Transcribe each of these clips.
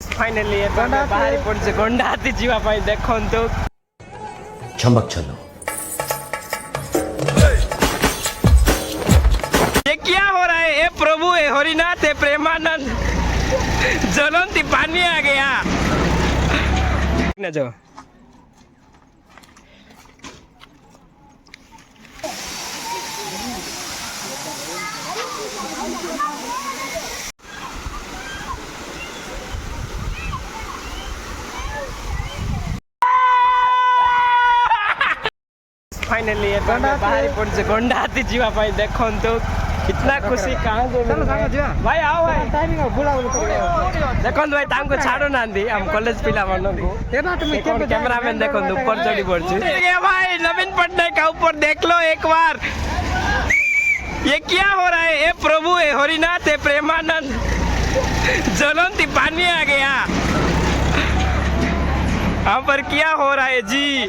Finally बाहरी पड़े गंडाहाती जीवा देखो चमक चलो। ये क्या हो रहा है? ए प्रभु, ए हरिनाथ, ए प्रेमानंद, ज्वलंती पानी आ गया न जो। फाइनली बाहरी पड़े गंडाहाती जीवा देखो कितना खुशी कहाँ भाई आओ भाई देखो भाई तामको छाड़ो ना हम कॉलेज पिला को कैमरामैन देखो ऊपर चढ़ी पड़ी भाई नवीन पटनायक का ऊपर देख लो एक बार। ये क्या हो रहा है? ए प्रभु, ए हरिनाथ, ए प्रेमानंद, ज्वलंती पानी आ गया यहाँ पर। क्या हो रहा है जी?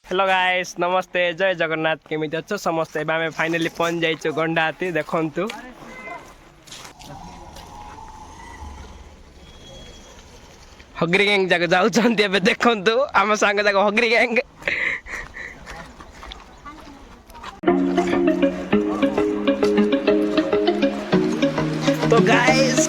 हेलो गाइस, नमस्ते, जय जगन्नाथ। केमिति अच्छो समस्ते? आम फाइनाली पहुंच जाइछु गंडाहाती देखंतु। हगरी गैंग जाक जाउछन्ती एबे देखंतु आम संग जाक हगरी गैंग। तो गाइस